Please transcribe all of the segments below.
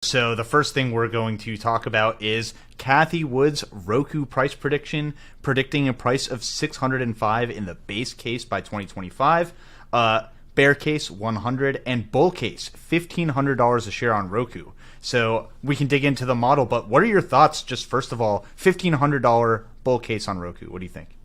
So the first thing we're going to talk about is Cathie Wood's Roku price prediction, predicting a price of 605 in the base case by 2025, bear case 100, and bull case $1,500 a share on Roku. So we can dig into the model, but what are your thoughts? Just first of all, $1,500 bull case on Roku. What do you think?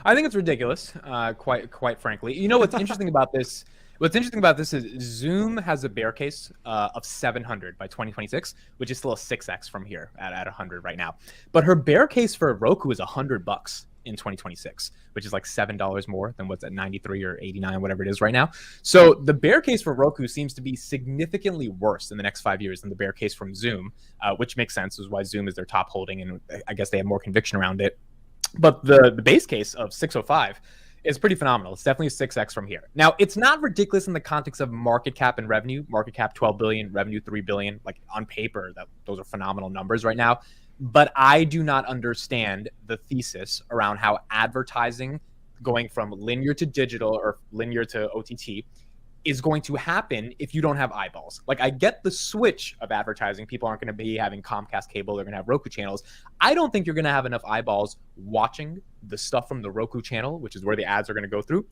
I think it's ridiculous, quite frankly. You know what's interesting about this? What's interesting about this is Zoom has a bear case of 700 by 2026, which is still a 6x from here at 100 right now. But her bear case for Roku is $100 in 2026, which is like $7 more than what's at 93 or 89, whatever it is right now. So the bear case for Roku seems to be significantly worse in the next 5 years than the bear case from Zoom, which makes sense, is why Zoom is their top holding, and I guess they have more conviction around it. But the base case of 605 is pretty phenomenal. It's definitely a 6x from here. Now, it's not ridiculous in the context of market cap and revenue. Market cap 12 billion, revenue 3 billion. Like on paper, those are phenomenal numbers right now. But I do not understand the thesis around how advertising going from linear to digital or linear to OTT is going to happen if you don't have eyeballs. Like, I get the switch of advertising. People aren't going to be having Comcast cable. They're going to have Roku channels. I don't think you're going to have enough eyeballs watching the stuff from the Roku channel, which is where the ads are going to go through,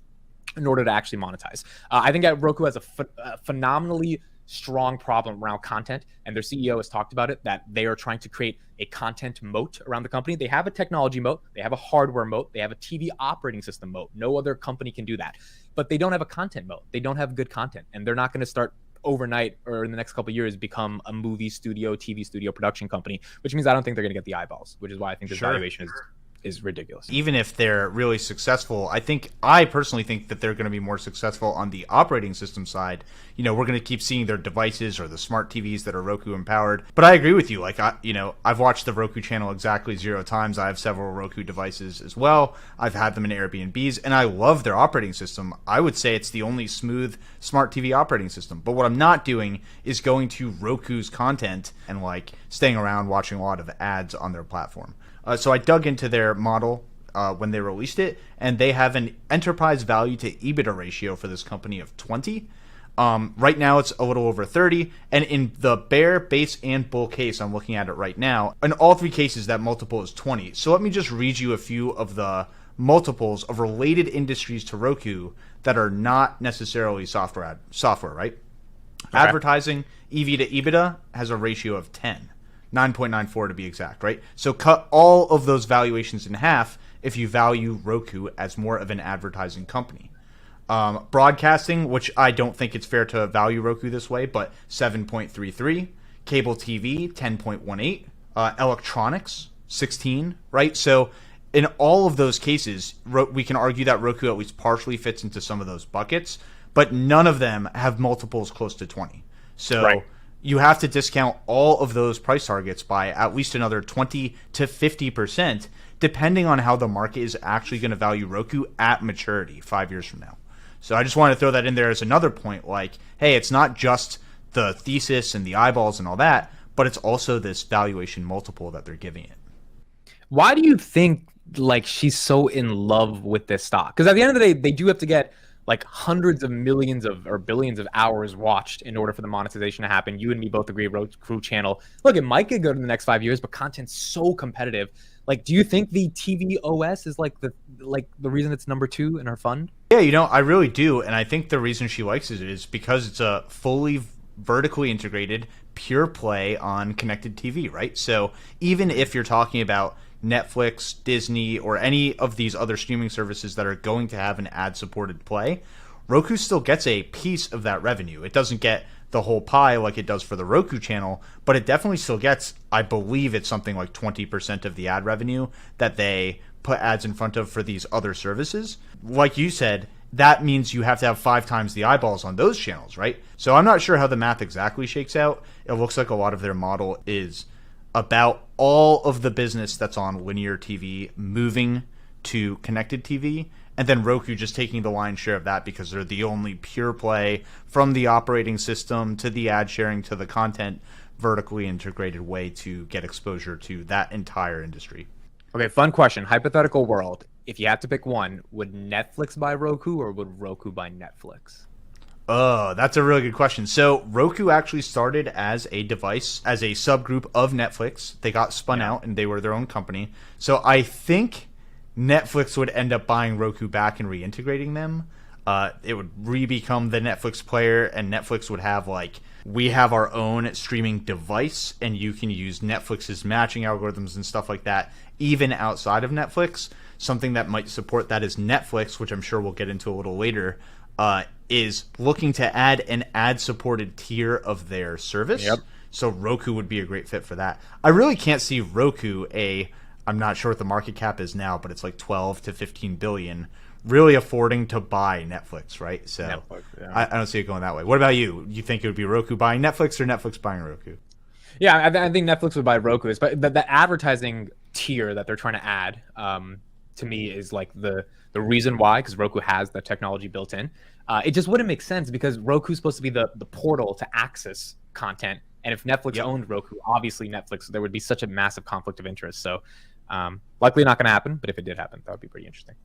in order to actually monetize. I think that Roku has a phenomenally strong problem around content, and their CEO has talked about it, that they are trying to create a content moat around the company. They have a technology moat, they have a hardware moat, they have a TV operating system moat. No other company can do that. But they don't have a content moat. They don't have good content, and they're not going to start overnight or in the next couple of years become a movie studio, TV studio production company, which means I don't think they're going to get the eyeballs, which is why I think this valuation is ridiculous. Even if they're really successful, I personally think that they're going to be more successful on the operating system side. You know, we're going to keep seeing their devices or the smart TVs that are Roku empowered. But I agree with you. Like, I've watched the Roku channel exactly 0 times. I have several Roku devices as well. I've had them in Airbnbs, and I love their operating system. I would say it's the only smooth smart TV operating system. But what I'm not doing is going to Roku's content and like staying around watching a lot of ads on their platform. So I dug into their model when they released it, and they have an enterprise value to EBITDA ratio for this company of 20. Right now, it's a little over 30. And in the bear, base, and bull case, I'm looking at it right now. In all three cases, that multiple is 20. So let me just read you a few of the multiples of related industries to Roku that are not necessarily software, right? Okay. Advertising, EV to EBITDA, has a ratio of 10. 9.94 to be exact, right? So cut all of those valuations in half if you value Roku as more of an advertising company. Broadcasting, which I don't think it's fair to value Roku this way, but 7.33. Cable TV, 10.18. Electronics, 16, right? So in all of those cases, we can argue that Roku at least partially fits into some of those buckets, but none of them have multiples close to 20. So right. You have to discount all of those price targets by at least another 20 to 50%, depending on how the market is actually going to value Roku at maturity 5 years from now. So I just want to throw that in there as another point, like, hey, it's not just the thesis and the eyeballs and all that, but it's also this valuation multiple that they're giving it. Why do you think like she's so in love with this stock? Because at the end of the day, they do have to get like hundreds of millions of or billions of hours watched in order for the monetization to happen. You and me both agree, Roku channel. Look, it might get good in the next 5 years, but content's so competitive. Like, do you think the TV OS is like the reason it's number 2 in her fund? Yeah, I really do. And I think the reason she likes it is because it's a fully vertically integrated pure play on connected TV, right? So even if you're talking about Netflix, Disney, or any of these other streaming services that are going to have an ad-supported play, Roku still gets a piece of that revenue. It doesn't get the whole pie like it does for the Roku channel, but it definitely still gets, I believe it's something like 20% of the ad revenue that they put ads in front of for these other services. Like you said, that means you have to have 5 times the eyeballs on those channels, right? So I'm not sure how the math exactly shakes out. It looks like a lot of their model is about all of the business that's on linear TV moving to connected TV, and then Roku just taking the lion's share of that because they're the only pure play from the operating system to the ad sharing to the content vertically integrated way to get exposure to that entire industry. Okay, fun question. Hypothetical world. If you had to pick one, would Netflix buy Roku or would Roku buy Netflix? Oh, that's a really good question. So Roku actually started as a device, as a subgroup of Netflix. They got spun out and they were their own company. So I think Netflix would end up buying Roku back and reintegrating them. It would re-become the Netflix player, and Netflix would have like, we have our own streaming device, and you can use Netflix's matching algorithms and stuff like that, even outside of Netflix. Something that might support that is Netflix, which I'm sure we'll get into a little later, is looking to add an ad-supported tier of their service. Yep. So Roku would be a great fit for that. I really can't see Roku, I'm not sure what the market cap is now, but it's like 12 to 15 billion, really affording to buy Netflix, right? So Netflix, yeah. I don't see it going that way. What about you? You think it would be Roku buying Netflix or Netflix buying Roku? Yeah, I think Netflix would buy Roku, but the advertising tier that they're trying to add, to me, is like the reason why, because Roku has the technology built in. It just wouldn't make sense because Roku's supposed to be the portal to access content, and if Netflix owned Roku, obviously Netflix, there would be such a massive conflict of interest. So likely not going to happen, but if it did happen, that would be pretty interesting.